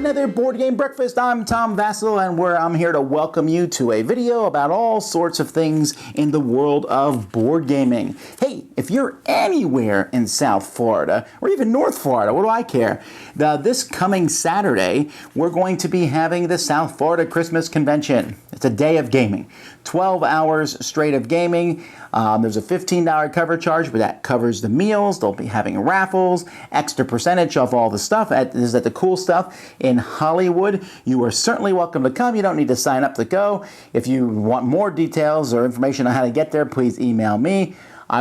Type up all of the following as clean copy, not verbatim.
another Board Game Breakfast. I'm Tom Vasel, and I'm here to welcome you to a video about all sorts of things in the world of board gaming. Hey, if you're anywhere in South Florida, or even North Florida, what do I care? This coming Saturday, we're going to be having the South Florida Christmas Convention. It's a day of gaming. 12 hours straight of gaming. There's a $15 cover charge, but that covers the meals. They'll be having raffles, extra percentage off all the stuff. This is at the Cool Stuff in Hollywood. You are certainly welcome to come. You don't need to sign up to go. If you want more details or information on how to get there, please email me.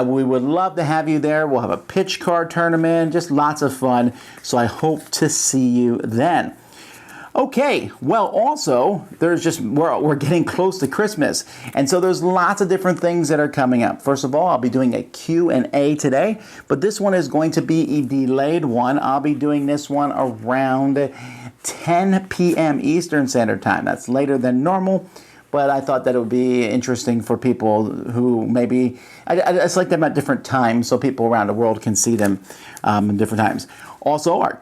We would love to have you there. We'll have a pitch card tournament, just lots of fun. So I hope to see you then. Okay, well, also, we're getting close to Christmas, and so there's lots of different things that are coming up. First of all, I'll be doing a Q&A today, but this one is going to be a delayed one. I'll be doing this one around 10 p.m. Eastern Standard Time. That's later than normal, but I thought that it would be interesting for people who maybe, I just like them at different times so people around the world can see them in different times. Also, our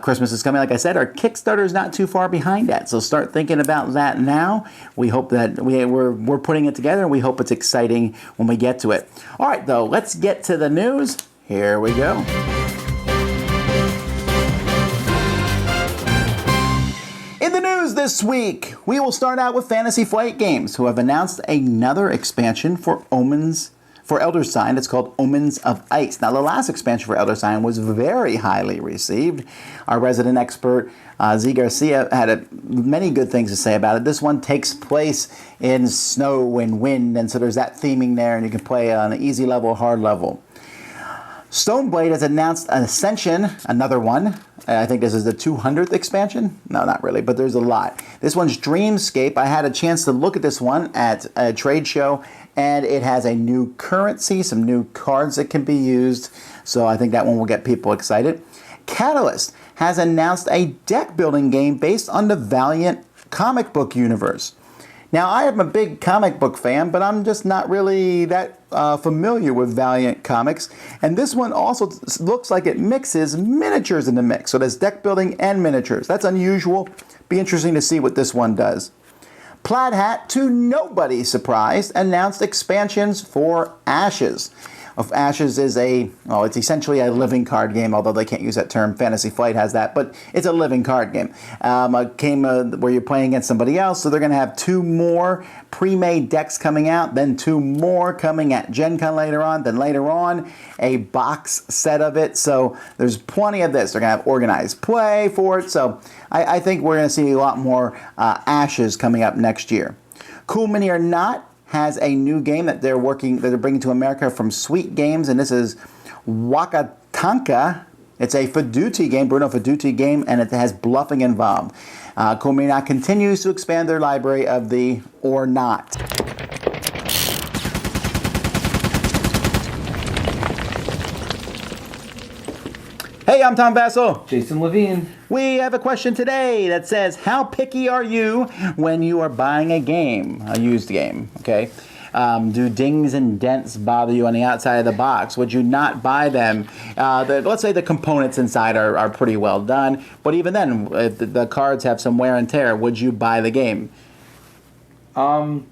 Christmas is coming, like I said. Our Kickstarter is not too far behind that, so start thinking about that now. We hope that we're putting it together, and we hope it's exciting when we get to it. All right, though, let's get to the news. Here we go. In the news this week, we will start out with Fantasy Flight Games, who have announced another expansion for Elder Sign. It's called Omens of Ice. Now, the last expansion for Elder Sign was very highly received. Our resident expert, Z Garcia, had many good things to say about it. This one takes place in snow and wind, and so there's that theming there, and you can play on an easy level, hard level. Stoneblade has announced an Ascension, another one. I think this is the 200th expansion. No, not really, but there's a lot. This one's Dreamscape. I had a chance to look at this one at a trade show, and it has a new currency, some new cards that can be used. So I think that one will get people excited. Catalyst has announced a deck building game based on the Valiant comic book universe. Now, I am a big comic book fan, but I'm just not really that familiar with Valiant comics. And this one also looks like it mixes miniatures in the mix. So there's deck building and miniatures. That's unusual. Be interesting to see what this one does. Plaid Hat, to nobody's surprise, announced expansions for Ashes. Ashes is it's essentially a living card game, although they can't use that term. Fantasy Flight has that, but it's a living card game. Where you're playing against somebody else, so they're going to have 2 more pre-made decks coming out, then 2 more coming at Gen Con later on, then later on a box set of it. So there's plenty of this. They're going to have organized play for it, so I think we're going to see a lot more Ashes coming up next year. Cool Mini or Not has a new game that they're bringing to America from Sweet Games, and this is Wakatanka. It's a Fiduti game, Bruno Fiduti game, and it has bluffing involved. Cool Mini or Not continues to expand their library of the Or Not. Hey, I'm Tom Vasel. Jason Levine. We have a question today that says, how picky are you when you are buying a game, a used game, okay? Do dings and dents bother you on the outside of the box? Would you not buy them? Let's say the components inside are pretty well done, but even then, if the cards have some wear and tear, would you buy the game? I'm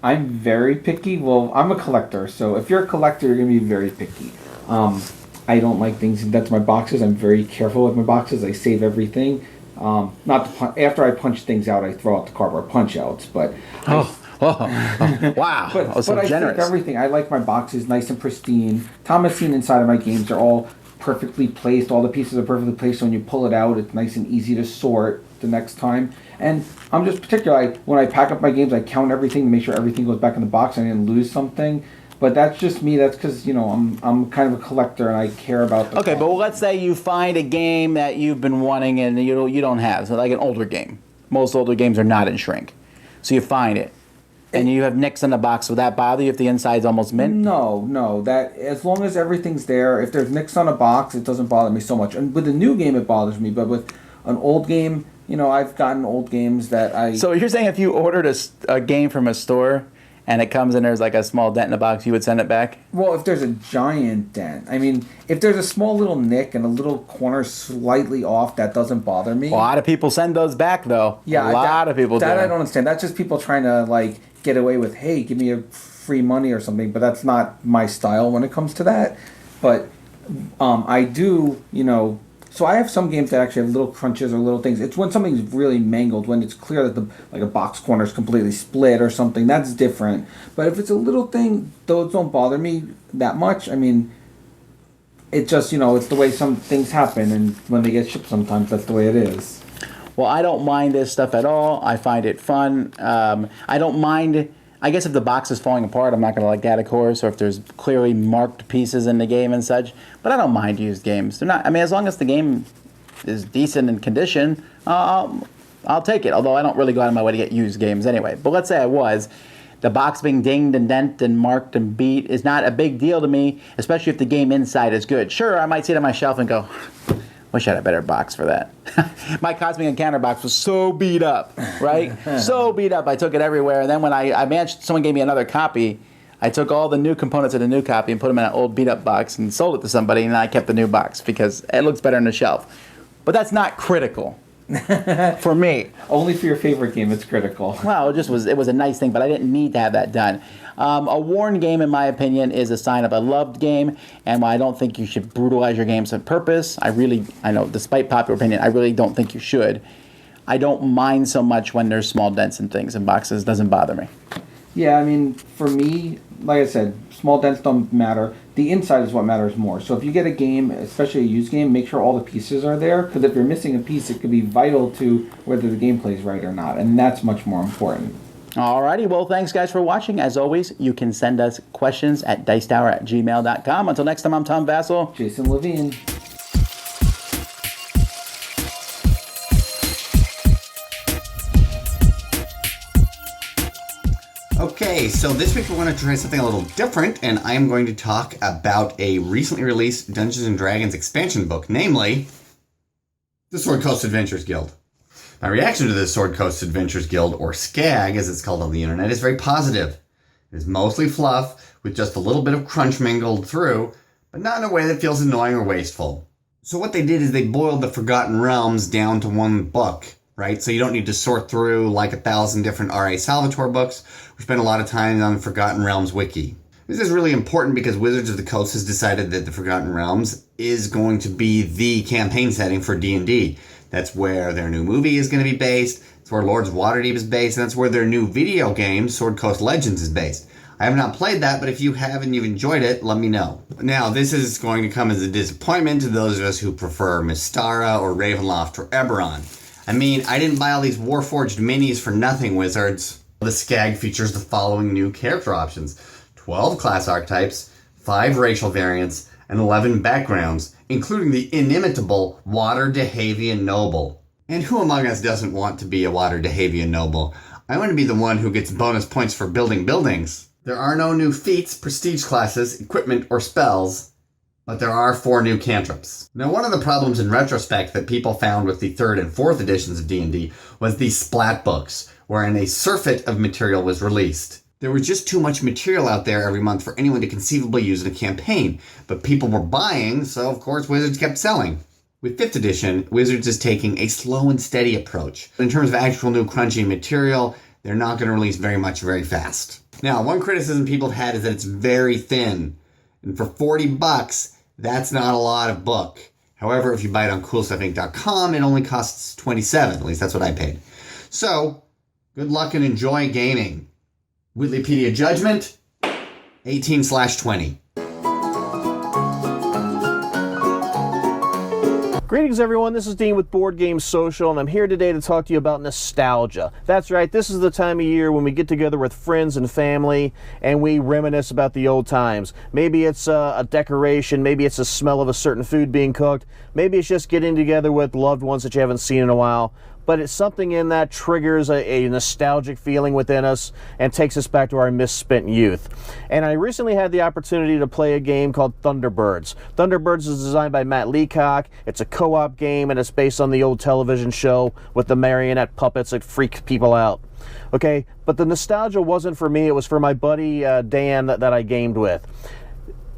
very picky. Well, I'm a collector, so if you're a collector, you're going to be very picky. I don't like things and dents in my boxes. I'm very careful with my boxes. I save everything. After I punch things out, I throw out the cardboard punch outs. But wow, but so I generous. save everything. I like my boxes nice and pristine. Tom has seen inside of my games. They're all perfectly placed. All the pieces are perfectly placed. So when you pull it out, it's nice and easy to sort the next time. And I'm just particular. When I pack up my games, I count everything to make sure everything goes back in the box. I didn't lose something. But that's just me. That's because, I'm kind of a collector and I care about the Okay, but let's say you find a game that you've been wanting and you don't have. So like an older game. Most older games are not in shrink. So you find it. And you have nicks in the box. Would that bother you if the inside's almost mint? No. That as long as everything's there, if there's nicks on a box, it doesn't bother me so much. And with a new game, it bothers me. But with an old game, I've gotten old games that I... So you're saying if you ordered a game from a store and it comes and there's like a small dent in the box, you would send it back? Well, if there's a giant dent, I mean, if there's a small little nick and a little corner slightly off, that doesn't bother me. A lot of people send those back, though. Yeah, a lot of people do. That I don't understand. That's just people trying to like get away with, hey, give me a free money or something. But that's not my style when it comes to that. But I do, So I have some games that actually have little crunches or little things. It's when something's really mangled, when it's clear that a box corner is completely split or something. That's different. But if it's a little thing, those don't bother me that much. I mean, it just it's the way some things happen, and when they get shipped, sometimes that's the way it is. Well, I don't mind this stuff at all. I find it fun. I don't mind. I guess if the box is falling apart, I'm not going to like that, of course, or if there's clearly marked pieces in the game and such. But I don't mind used games. They're not. I mean, as long as the game is decent in condition, I'll take it. Although I don't really go out of my way to get used games anyway. But let's say I was. The box being dinged and dented and marked and beat is not a big deal to me, especially if the game inside is good. Sure, I might see it on my shelf and go, wish I had a better box for that. My Cosmic Encounter box was so beat up, right? So beat up, I took it everywhere. And then when I managed, someone gave me another copy, I took all the new components of the new copy and put them in an old beat up box and sold it to somebody, and I kept the new box because it looks better on the shelf. But that's not critical for me. Only for your favorite game, it's critical. Well, it was a nice thing, but I didn't need to have that done. A worn game, in my opinion, is a sign of a loved game, and while I don't think you should brutalize your games on purpose, I know, despite popular opinion, I really don't think you should. I don't mind so much when there's small dents and things in boxes. It doesn't bother me. Yeah, I mean, for me, like I said, small dents don't matter. The inside is what matters more. So if you get a game, especially a used game, make sure all the pieces are there, because if you're missing a piece, it could be vital to whether the gameplay is right or not, and that's much more important. Alrighty, well, thanks guys for watching. As always, you can send us questions at dicetower@gmail.com. Until next time, I'm Tom Vasel. Jason Levine. Okay, so this week we're going to try something a little different, and I am going to talk about a recently released Dungeons & Dragons expansion book, namely the Sword Coast Adventures Guild. My reaction to the Sword Coast Adventures Guild, or SCAG as it's called on the internet, is very positive. It is mostly fluff, with just a little bit of crunch mingled through, but not in a way that feels annoying or wasteful. So what they did is they boiled the Forgotten Realms down to one book, right? So you don't need to sort through like 1,000 different R.A. Salvatore books. We spent a lot of time on the Forgotten Realms wiki. This is really important because Wizards of the Coast has decided that the Forgotten Realms is going to be the campaign setting for D&D. That's where their new movie is going to be based. That's where Lords of Waterdeep is based. And that's where their new video game, Sword Coast Legends, is based. I have not played that, but if you have and you've enjoyed it, let me know. Now, this is going to come as a disappointment to those of us who prefer Mystara or Ravenloft or Eberron. I mean, I didn't buy all these Warforged minis for nothing, Wizards. The SCAG features the following new character options: 12 class archetypes, 5 racial variants, and 11 backgrounds, including the inimitable Water Dehavian Noble. And who among us doesn't want to be a Water Dehavian Noble? I want to be the one who gets bonus points for building buildings. There are no new feats, prestige classes, equipment, or spells, but there are 4 new cantrips. Now, one of the problems in retrospect that people found with the 3rd and 4th editions of D&D was the splat books, wherein a surfeit of material was released. There was just too much material out there every month for anyone to conceivably use in a campaign, but people were buying, so of course Wizards kept selling. With 5th edition, Wizards is taking a slow and steady approach. In terms of actual new crunchy material, they're not going to release very much very fast. Now, one criticism people have had is that it's very thin, and for $40, that's not a lot of book. However, if you buy it on CoolStuffInc.com, it only costs $27. At least that's what I paid. So, good luck and enjoy gaming. Whitleypedia judgment, 18/20. Greetings everyone, this is Dean with Board Game Social, and I'm here today to talk to you about nostalgia. That's right, this is the time of year when we get together with friends and family and we reminisce about the old times. Maybe it's a decoration, maybe it's a smell of a certain food being cooked, maybe it's just getting together with loved ones that you haven't seen in a while. But it's something in that triggers a nostalgic feeling within us and takes us back to our misspent youth. And I recently had the opportunity to play a game called Thunderbirds. Thunderbirds is designed by Matt Leacock. It's a co-op game and it's based on the old television show with the marionette puppets that freak people out. Okay, but the nostalgia wasn't for me. It was for my buddy Dan that I gamed with.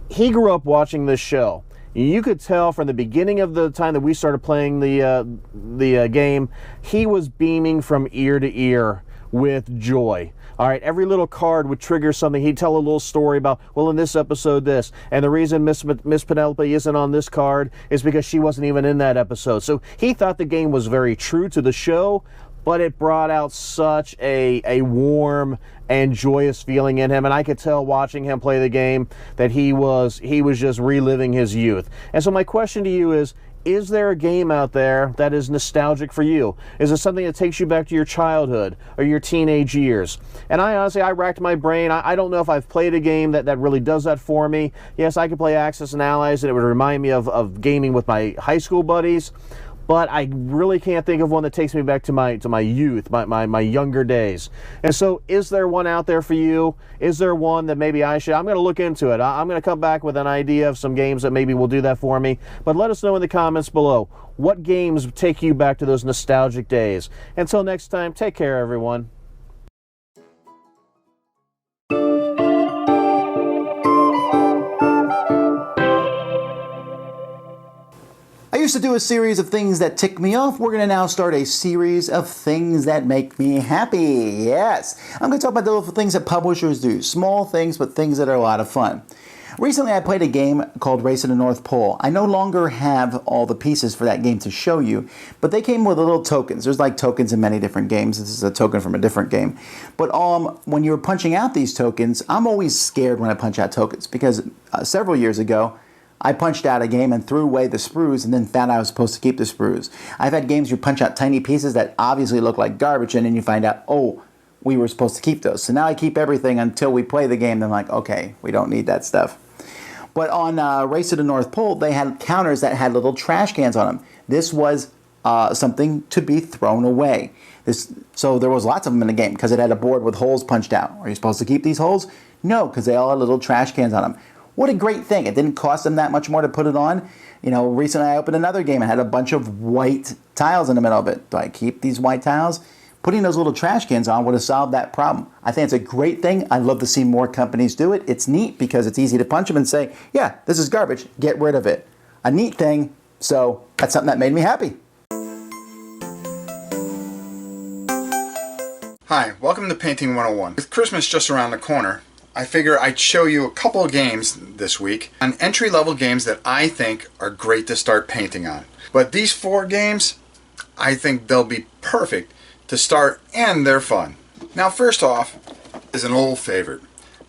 He grew up watching this show. You could tell from the beginning of the time that we started playing the game, he was beaming from ear to ear with joy. All right, every little card would trigger something. He'd tell a little story about, well, in this episode, this. And the reason Miss Penelope isn't on this card is because she wasn't even in that episode. So he thought the game was very true to the show, but it brought out such a warm and joyous feeling in him. And I could tell watching him play the game that he was just reliving his youth. And so my question to you is there a game out there that is nostalgic for you? Is it something that takes you back to your childhood or your teenage years? And I racked my brain. I don't know if I've played a game that really does that for me. Yes, I could play Axis and Allies, and it would remind me of gaming with my high school buddies. But I really can't think of one that takes me back to my youth, my younger days. And so is there one out there for you? Is there one that maybe I'm going to look into it. I'm going to come back with an idea of some games that maybe will do that for me. But let us know in the comments below. What games take you back to those nostalgic days? Until next time, take care, everyone. I used to do a series of things that tick me off. We're going to now start a series of things that make me happy. Yes, I'm going to talk about the little things that publishers do. Small things, but things that are a lot of fun. Recently, I played a game called Race to the North Pole. I no longer have all the pieces for that game to show you, but they came with little tokens. There's like tokens in many different games. This is a token from a different game. But when you're punching out these tokens, I'm always scared when I punch out tokens because several years ago, I punched out a game and threw away the sprues and then found I was supposed to keep the sprues. I've had games where you punch out tiny pieces that obviously look like garbage and then you find out, oh, we were supposed to keep those. So now I keep everything until we play the game. Then I'm like, okay, we don't need that stuff. But on Race to the North Pole, they had counters that had little trash cans on them. This was something to be thrown away. So there was lots of them in the game because it had a board with holes punched out. Are you supposed to keep these holes? No, because they all had little trash cans on them. What a great thing. It didn't cost them that much more to put it on. You know, recently I opened another game and had a bunch of white tiles in the middle of it. Do I keep these white tiles? Putting those little trash cans on would have solved that problem. I think it's a great thing. I'd love to see more companies do it. It's neat because it's easy to punch them and say, yeah, this is garbage. Get rid of it. A neat thing. So that's something that made me happy. Hi, welcome to Painting 101. With Christmas just around the corner, I figure I'd show you a couple of games this week on entry-level games that I think are great to start painting on. But these 4 games, I think they'll be perfect to start and they're fun. Now first off is an old favorite,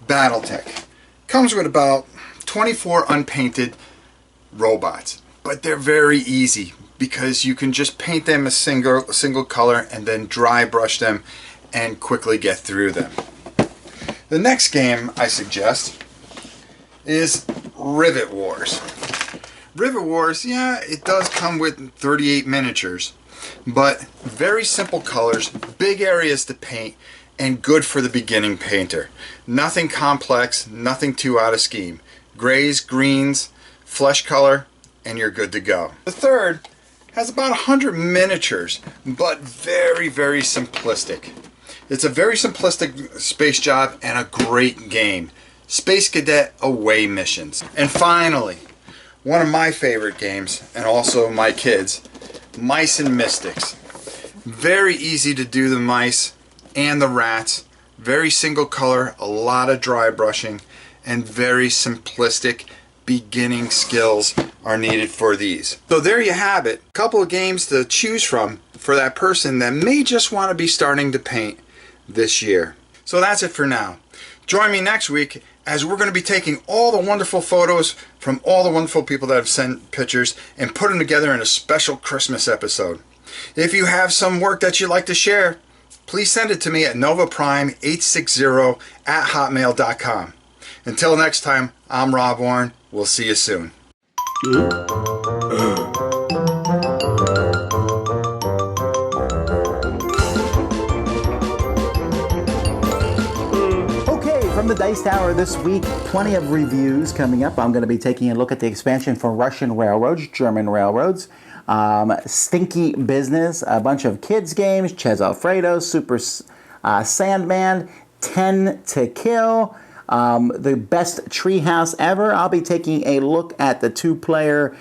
Battletech. Comes with about 24 unpainted robots, but they're very easy because you can just paint them a single color and then dry brush them and quickly get through them. The next game I suggest is Rivet Wars. Rivet Wars, yeah, it does come with 38 miniatures, but very simple colors, big areas to paint, and good for the beginning painter. Nothing complex, nothing too out of scheme. Grays, greens, flesh color, and you're good to go. The third has about 100 miniatures, but very, very simplistic. It's a very simplistic space job and a great game. Space Cadet Away Missions. And finally, one of my favorite games, and also my kids', Mice and Mystics. Very easy to do the mice and the rats. Very single color, a lot of dry brushing, and very simplistic beginning skills are needed for these. So there you have it. A couple of games to choose from for that person that may just want to be starting to paint this year. So that's it for now. Join me next week as we're going to be taking all the wonderful photos from all the wonderful people that have sent pictures and put them together in a special Christmas episode. If you have some work that you'd like to share, please send it to me at novaprime860@hotmail.com. Until next time, I'm Rob Warren. We'll see you soon. From the Dice Tower this week, plenty of reviews coming up. I'm going to be taking a look at the expansion for Russian railroads, German railroads, Stinky Business, a bunch of kids games, Chaz Alfredo, Sandman, 10 to Kill, the best treehouse ever. I'll be taking a look at the 2-player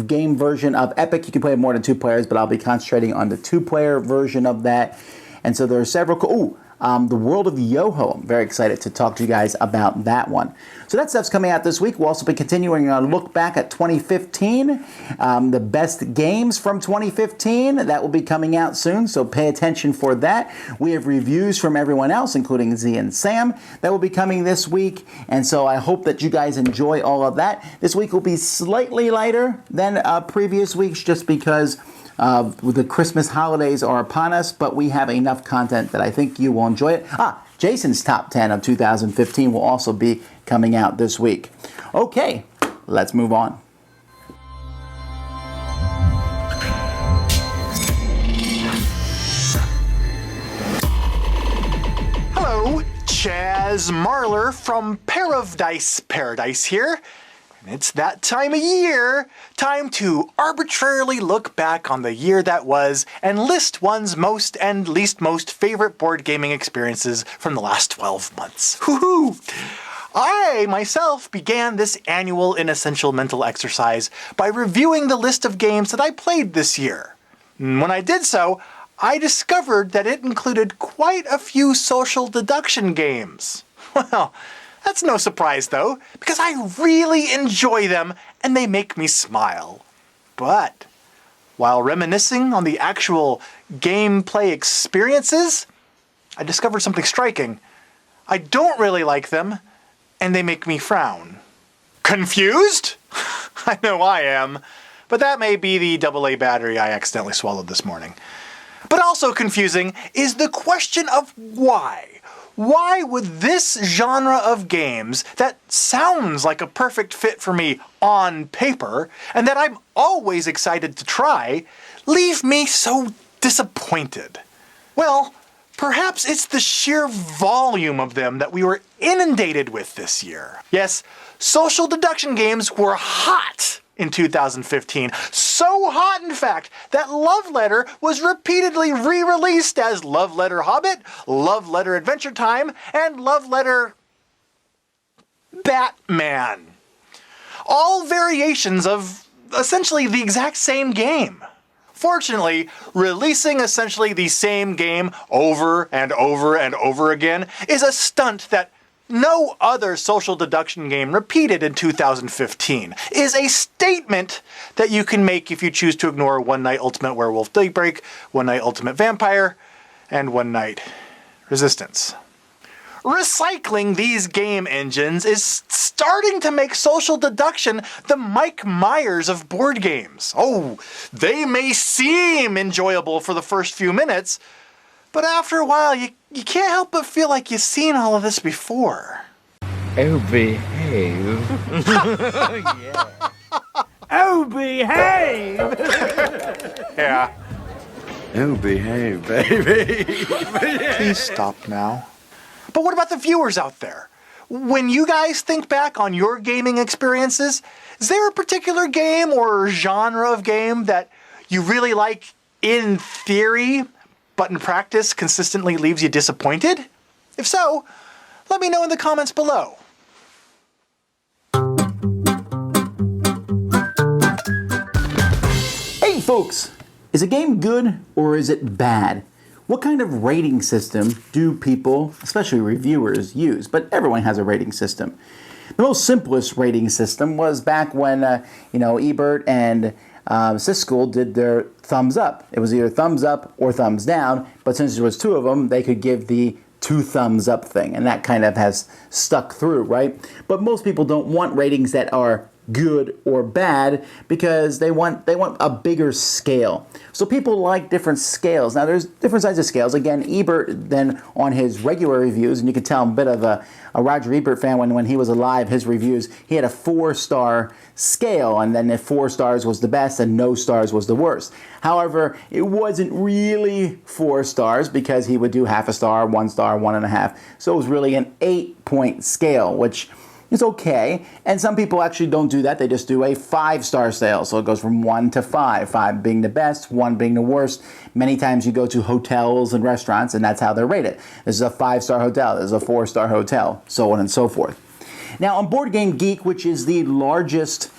game version of Epic. You can play more than 2 players, but I'll be concentrating on the 2-player version of that. And so there are several. The World of Yoho. I'm very excited to talk to you guys about that one. So that stuff's coming out this week. We'll also be continuing our look back at 2015. The best games from 2015. That will be coming out soon, so pay attention for that. We have reviews from everyone else, including Z and Sam, that will be coming this week. And so I hope that you guys enjoy all of that. This week will be slightly lighter than previous weeks just because the Christmas holidays are upon us, but we have enough content that I think you will enjoy it. Jason's Top 10 of 2015 will also be coming out this week. Okay, let's move on. Hello, Chaz Marler from Pair of Dice Paradise here. And it's that time of year, time to arbitrarily look back on the year that was and list one's most and least most favorite board gaming experiences from the last 12 months. Woohoo! I myself began this annual inessential mental exercise by reviewing the list of games that I played this year. And when I did so, I discovered that it included quite a few social deduction games. Well, that's no surprise though, because I really enjoy them and they make me smile. But while reminiscing on the actual gameplay experiences, I discovered something striking. I don't really like them and they make me frown. Confused? I know I am, but that may be the AA battery I accidentally swallowed this morning. But also confusing is the question of why. Why would this genre of games that sounds like a perfect fit for me on paper, and that I'm always excited to try, leave me so disappointed? Well, perhaps it's the sheer volume of them that we were inundated with this year. Yes, social deduction games were hot in 2015. So hot, in fact, that Love Letter was repeatedly re-released as Love Letter Hobbit, Love Letter Adventure Time, and Love Letter Batman. All variations of essentially the exact same game. Fortunately, releasing essentially the same game over and over and over again is a stunt that no other social deduction game repeated in 2015, is a statement that you can make if you choose to ignore One Night Ultimate Werewolf Daybreak, One Night Ultimate Vampire, and One Night Resistance. Recycling these game engines is starting to make social deduction the Mike Myers of board games. Oh, they may seem enjoyable for the first few minutes, but after a while, you can't help but feel like you've seen all of this before. Oh, behave. Yeah. Oh, behave! Yeah. Oh, behave, baby. Please stop now. But what about the viewers out there? When you guys think back on your gaming experiences, is there a particular game or genre of game that you really like in theory, but in practice consistently leaves you disappointed? If so, let me know in the comments below. Hey folks, is a game good or is it bad? What kind of rating system do people, especially reviewers, use? But everyone has a rating system. The most simplest rating system was back when, Ebert and Siskel did their thumbs up. It was either thumbs up or thumbs down, but since there was two of them, they could give the 2 thumbs up thing, and that kind of has stuck through, right? But most people don't want ratings that are good or bad because they want a bigger scale. So people like different scales. Now there's different sizes of scales. Again, Ebert then on his regular reviews, and you can tell I'm a bit of a Roger Ebert fan when he was alive, his reviews, he had a 4-star scale, and then if 4 stars was the best and no stars was the worst. However, it wasn't really 4 stars because he would do half a star, 1 star, 1.5. So it was really an 8-point scale, which is okay. And some people actually don't do that. They just do a 5-star scale. So it goes from 1 to 5, 5 being the best, 1 being the worst. Many times you go to hotels and restaurants, and that's how they're rated. This is a 5-star hotel. This is a 4-star hotel, so on and so forth. Now, on Board Game Geek, which is the largest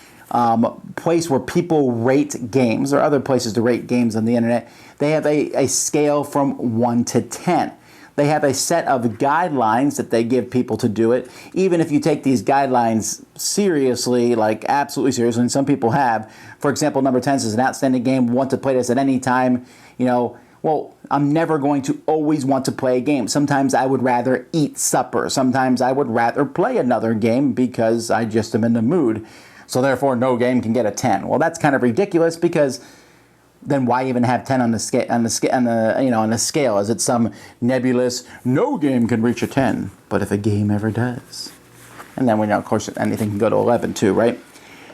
place where people rate games, or other places to rate games on the internet, they have a scale from 1 to 10. They have a set of guidelines that they give people to do it. Even if you take these guidelines seriously, like absolutely seriously, and some people have. For example, number 10 says an outstanding game, want to play this at any time. Well, I'm never going to always want to play a game. Sometimes I would rather eat supper. Sometimes I would rather play another game because I just am in the mood. So therefore, no game can get a 10. Well, that's kind of ridiculous, because then why even have 10 on the scale? On the scale, is it some nebulous no game can reach a 10? But if a game ever does, and then we know, of course, anything can go to 11 too, right?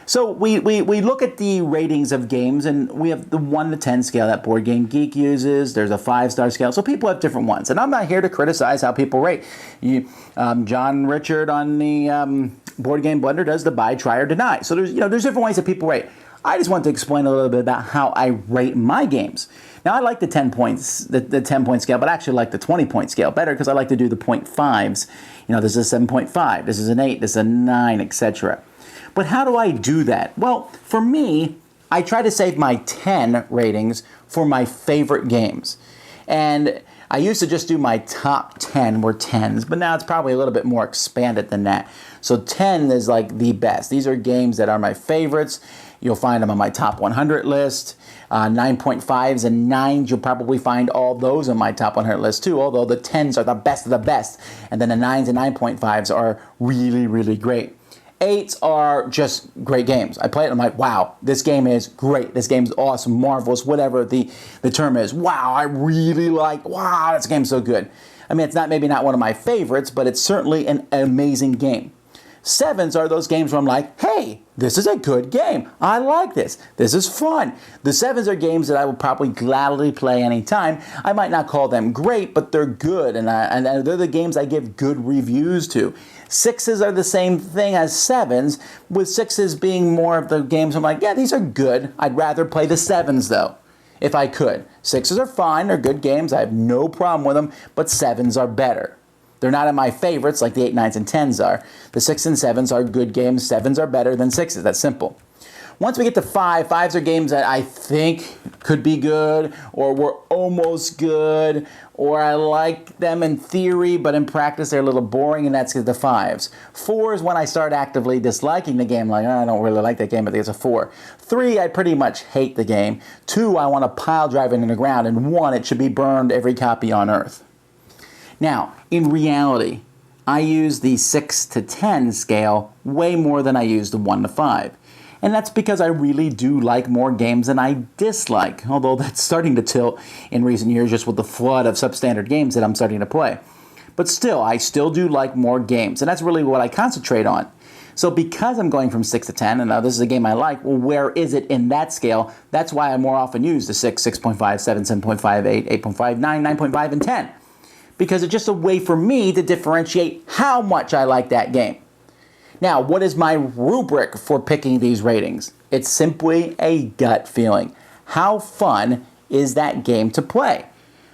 So we look at the ratings of games, and we have the 1 to 10 scale that Board Game Geek uses. There's a 5-star scale. So people have different ones, and I'm not here to criticize how people rate. John Richard on the Board Game Blender does the buy, try, or deny. So there's different ways that people rate. I just want to explain a little bit about how I rate my games. Now, I like the 10 points, the 10-point scale, but I actually like the 20-point scale better, because I like to do the 0.5s. This is a 7.5, this is an 8, this is a 9, etc. But how do I do that? Well, for me, I try to save my 10 ratings for my favorite games. And I used to just do my top 10 were 10s, but now it's probably a little bit more expanded than that. So 10 is like the best. These are games that are my favorites. You'll find them on my top 100 list. 9.5s and 9s, you'll probably find all those on my top 100 list too, although the 10s are the best of the best. And then the 9s and 9.5s are really, really great. 8s are just great games. I play it and I'm like, wow, this game is great. This game's awesome, marvelous, whatever the term is. Wow, I really wow, this game's so good. I mean, it's maybe not one of my favorites, but it's certainly an amazing game. 7s are those games where I'm like, hey, this is a good game. I like this. This is fun. The 7s are games that I would probably gladly play anytime. I might not call them great, but they're good, and they're the games I give good reviews to. 6s are the same thing as 7s, with 6s being more of the games I'm like, yeah, these are good. I'd rather play the 7s, though, if I could. 6s are fine. They're good games. I have no problem with them, but 7s are better. They're not in my favorites like the 8, 9s, and 10s are. The 6 and 7s are good games. 7s are better than 6s. That's simple. Once we get to 5s are games that I think could be good, or were almost good, or I like them in theory, but in practice they're a little boring, and that's the 5s. 4 is when I start actively disliking the game, like, oh, I don't really like that game, I think it's a 4. 3, I pretty much hate the game. 2, I want to pile drive it in the ground, and 1, it should be burned every copy on Earth. Now, in reality, I use the 6 to 10 scale way more than I use the 1 to 5. And that's because I really do like more games than I dislike, although that's starting to tilt in recent years just with the flood of substandard games that I'm starting to play. But still, I still do like more games, and that's really what I concentrate on. So because I'm going from 6 to 10, and now this is a game I like, well, where is it in that scale? That's why I more often use the 6, 6.5, 7, 7.5, 8, 8.5, 9, 9.5, and 10. Because it's just a way for me to differentiate how much I like that game. Now, what is my rubric for picking these ratings? It's simply a gut feeling. How fun is that game to play?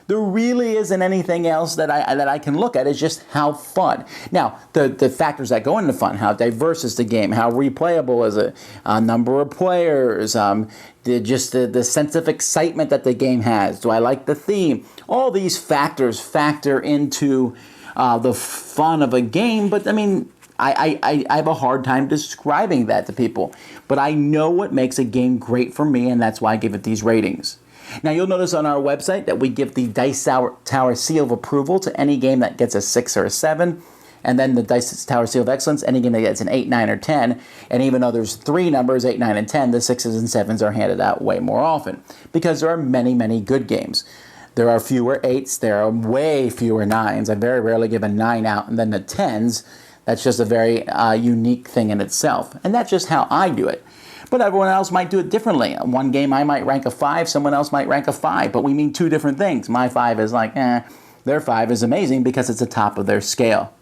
There really isn't anything else that I can look at. It's just how fun. Now, the factors that go into fun, how diverse is the game, how replayable is it, number of players, the sense of excitement that the game has. Do I like the theme? All these factors factor into the fun of a game, but I mean, I have a hard time describing that to people. But I know what makes a game great for me, and that's why I give it these ratings. Now, you'll notice on our website that we give the Dice Tower Seal of Approval to any game that gets a 6 or a 7. And then the Dice Tower Seal of Excellence, any game that gets an 8, 9, or 10. And even though there's 3 numbers, 8, 9, and 10, the 6s and 7s are handed out way more often. Because there are many, many good games. There are fewer 8s, there are way fewer 9s. I very rarely give a 9 out. And then the 10s, that's just a very unique thing in itself. And that's just how I do it. But everyone else might do it differently. One game I might rank a 5, someone else might rank a 5, but we mean 2 different things. My 5 is like, their 5 is amazing because it's the top of their scale.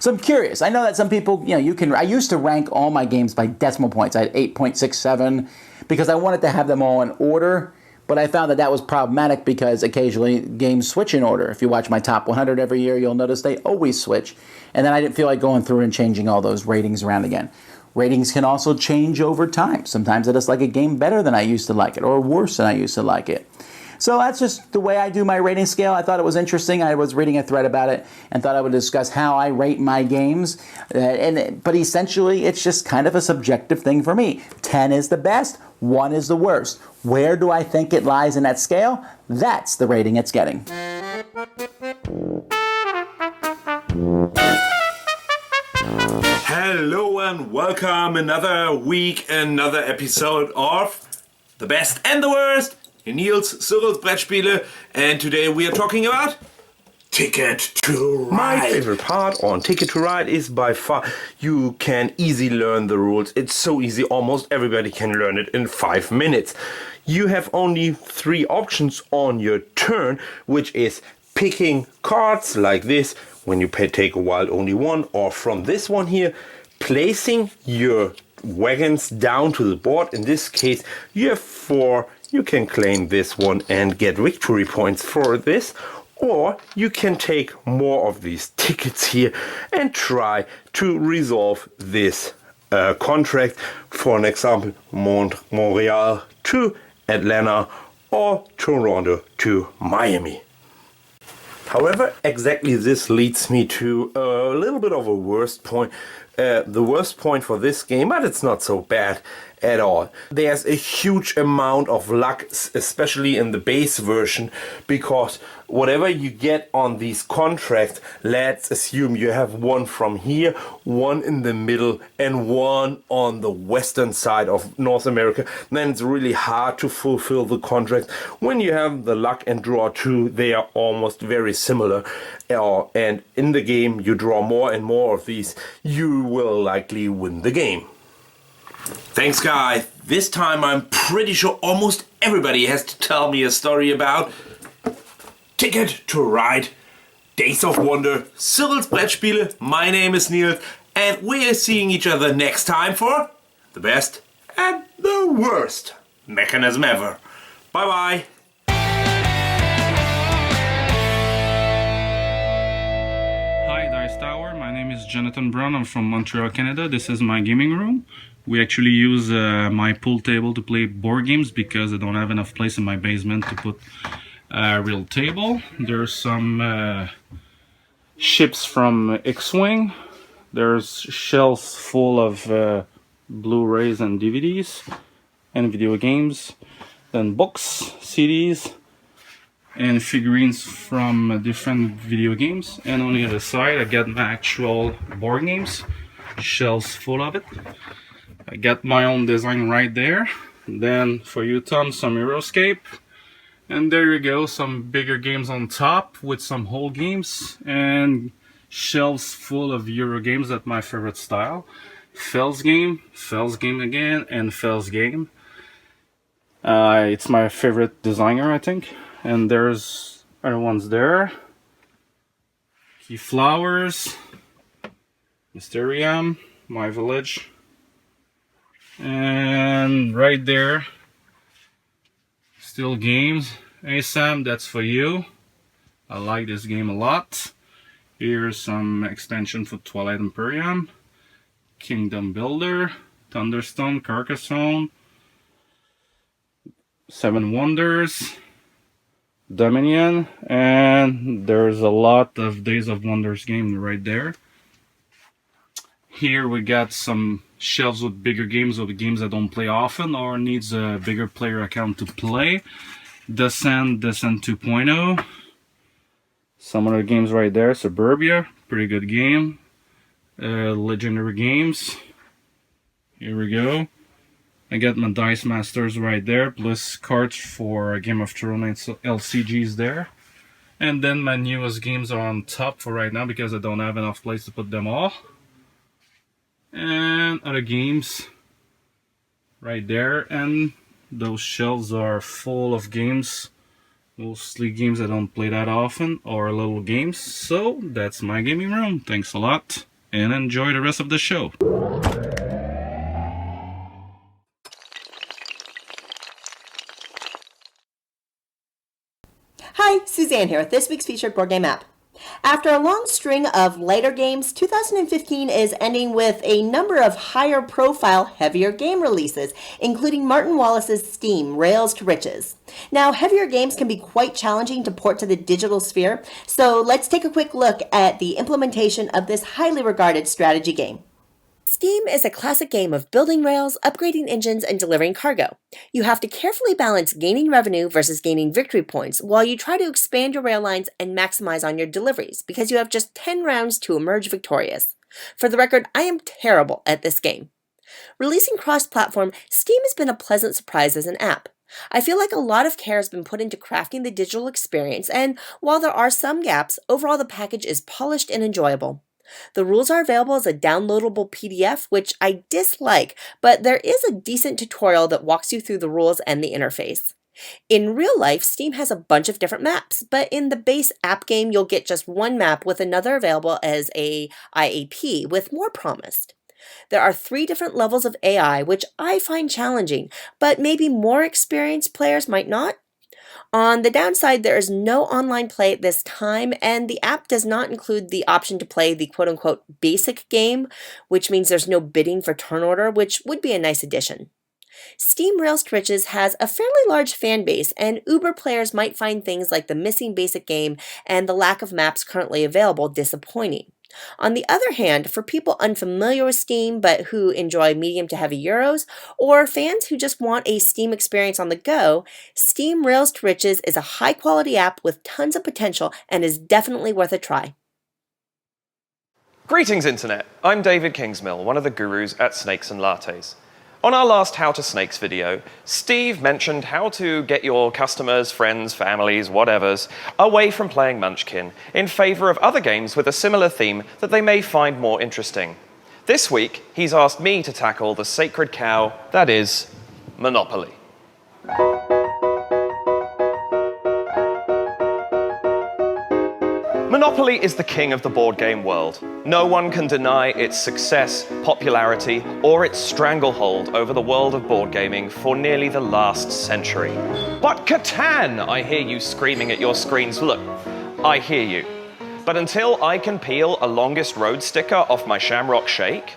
So I'm curious. I know that some people, I used to rank all my games by decimal points. I had 8.67 because I wanted to have them all in order. But I found that was problematic because occasionally games switch in order. If you watch my top 100 every year, you'll notice they always switch. And then I didn't feel like going through and changing all those ratings around again. Ratings can also change over time. Sometimes I just like a game better than I used to like it, or worse than I used to like it. So that's just the way I do my rating scale. I thought it was interesting. I was reading a thread about it and thought I would discuss how I rate my games. But essentially, it's just kind of a subjective thing for me. 10 is the best, 1 is the worst. Where do I think it lies in that scale? That's the rating it's getting. Hello and welcome another week, another episode of The Best and the Worst in Cyril's Brettspiele, and today we are talking about Ticket to Ride. My favorite part on Ticket to Ride is by far you can easily learn the rules. It's so easy, almost everybody can learn it in 5 minutes. You have only 3 options on your turn, which is picking cards like this, when you take a wild only one, or from this one here, placing your wagons down to the board. In this case, you have 4. You can claim this one and get victory points for this, or you can take more of these tickets here and try to resolve this contract. For an example, Montreal to Atlanta or Toronto to Miami. However, exactly this leads me to a little bit of a worst point. The worst point for this game, but it's not so bad at all. There's a huge amount of luck, especially in the base version, because whatever you get on these contracts, let's assume you have one from here, one in the middle, and one on the western side of North America, then it's really hard to fulfill the contract. When you have the luck and draw 2, they are almost very similar. And in the game, you draw more and more of these, you will likely win the game. Thanks, guys. This time I'm pretty sure almost everybody has to tell me a story about Ticket to Ride, Days of Wonder, Cyril's Brettspiele. My name is Niels, and we're seeing each other next time for the best and the worst mechanism ever. Bye-bye. Hi, Dice Tower. My name is Jonathan Brown. I'm from Montreal, Canada. This is my gaming room. We actually use my pool table to play board games because I don't have enough place in my basement to put a real table. There's some ships from X-Wing. There's shelves full of Blu-rays and DVDs and video games. Then books, CDs, and figurines from different video games. And on the other side, I got my actual board games, shelves full of it. I got my own design right there. Then for you, Tom, some Euroscape. And there you go, some bigger games on top with some whole games. And shelves full of Euro games at my favorite style. Fells game again, and Fells game. It's my favorite designer, I think. And there's other ones there. Key Flowers. Mysterium, My Village. And right there, still games. Hey Sam, that's for you. I like this game a lot. Here's some extension for Twilight Imperium, Kingdom Builder, Thunderstone, Carcassonne, Seven Wonders, Dominion, and there's a lot of Days of Wonders game right there. Here we got some shelves with bigger games, or the games I don't play often or needs a bigger player account to play. Descent 2.0. Some other games right there. Suburbia, pretty good game. Legendary games. Here we go. I got my Dice Masters right there, plus cards for Game of Thrones LCGs there. And then my newest games are on top for right now because I don't have enough place to put them all. And other games right there, and those shelves are full of games Mostly games I don't play that often, or little games. So that's my gaming room. Thanks a lot, and enjoy the rest of the show. Hi, Suzanne here with this week's featured board game app. After a long string of lighter games, 2015 is ending with a number of higher profile, heavier game releases, including Martin Wallace's Steam, Rails to Riches. Now, heavier games can be quite challenging to port to the digital sphere, so let's take a quick look at the implementation of this highly regarded strategy game. Steam is a classic game of building rails, upgrading engines, and delivering cargo. You have to carefully balance gaining revenue versus gaining victory points while you try to expand your rail lines and maximize on your deliveries because you have just 10 rounds to emerge victorious. For the record, I am terrible at this game. Releasing cross-platform, Steam has been a pleasant surprise as an app. I feel like a lot of care has been put into crafting the digital experience, and while there are some gaps, overall the package is polished and enjoyable. The rules are available as a downloadable PDF, which I dislike, but there is a decent tutorial that walks you through the rules and the interface. In real life, Steam has a bunch of different maps, but in the base app game, you'll get just one map with another available as a IAP with more promised. There are 3 different levels of AI, which I find challenging, but maybe more experienced players might not. On the downside, there is no online play at this time, and the app does not include the option to play the quote-unquote basic game, which means there's no bidding for turn order, which would be a nice addition. Steam Rails to Riches has a fairly large fan base, and Uber players might find things like the missing basic game and the lack of maps currently available disappointing. On the other hand, for people unfamiliar with Steam but who enjoy medium to heavy Euros, or fans who just want a Steam experience on the go, Steam Rails to Riches is a high-quality app with tons of potential and is definitely worth a try. Greetings, Internet. I'm David Kingsmill, one of the gurus at Snakes and Lattes. On our last How to Snakes video, Steve mentioned how to get your customers, friends, families, whatevers, away from playing Munchkin in favor of other games with a similar theme that they may find more interesting. This week, he's asked me to tackle the sacred cow that is Monopoly. Monopoly is the king of the board game world. No one can deny its success, popularity, or its stranglehold over the world of board gaming for nearly the last century. But Catan, I hear you screaming at your screens. Look, I hear you. But until I can peel a longest road sticker off my Shamrock Shake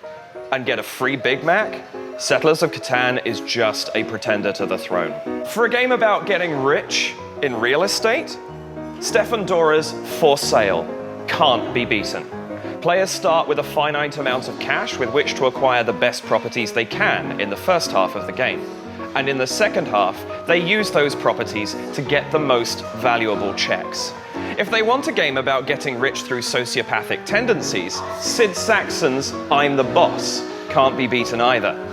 and get a free Big Mac, Settlers of Catan is just a pretender to the throne. For a game about getting rich in real estate, Stefan Dora's For Sale can't be beaten. Players start with a finite amount of cash with which to acquire the best properties they can in the first half of the game. And in the second half, they use those properties to get the most valuable checks. If they want a game about getting rich through sociopathic tendencies, Sid Sackson's I'm the Boss can't be beaten either.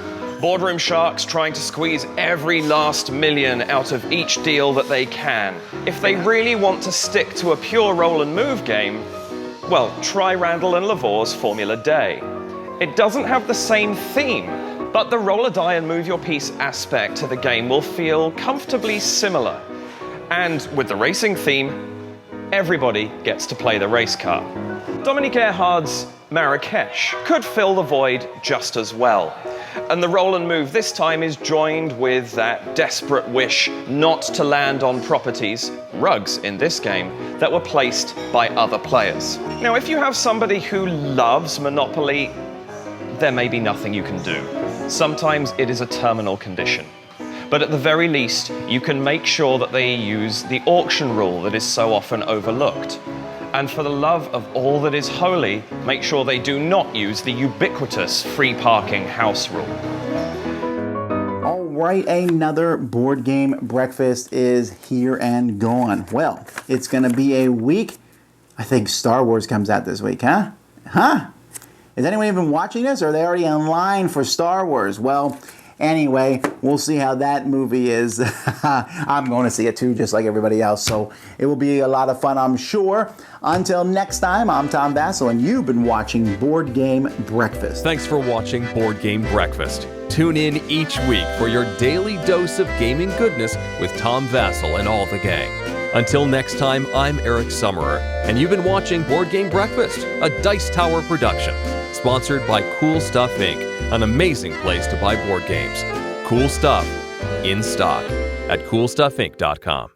Boardroom sharks trying to squeeze every last million out of each deal that they can. If they really want to stick to a pure roll and move game, well, try Randall and Lavor's Formula Day. It doesn't have the same theme, but the roll a die and move your piece aspect to the game will feel comfortably similar. And with the racing theme, everybody gets to play the race car. Dominique Erhard's Marrakesh could fill the void just as well. And the roll and move this time is joined with that desperate wish not to land on properties, rugs in this game, that were placed by other players. Now, if you have somebody who loves Monopoly, there may be nothing you can do. Sometimes it is a terminal condition. But at the very least, you can make sure that they use the auction rule that is so often overlooked. And for the love of all that is holy, make sure they do not use the ubiquitous free parking house rule. All right, another board game breakfast is here and gone. Well, it's going to be a week. I think Star Wars comes out this week, huh? Is anyone even watching this, or are they already online for Star Wars? Well, anyway, we'll see how that movie is. I'm going to see it too, just like everybody else. So it will be a lot of fun, I'm sure. Until next time, I'm Tom Vasel, and you've been watching Board Game Breakfast. Thanks for watching Board Game Breakfast. Tune in each week for your daily dose of gaming goodness with Tom Vasel and all the gang. Until next time, I'm Eric Summerer, and you've been watching Board Game Breakfast, a Dice Tower production, sponsored by Cool Stuff Inc., an amazing place to buy board games. Cool stuff in stock at coolstuffinc.com.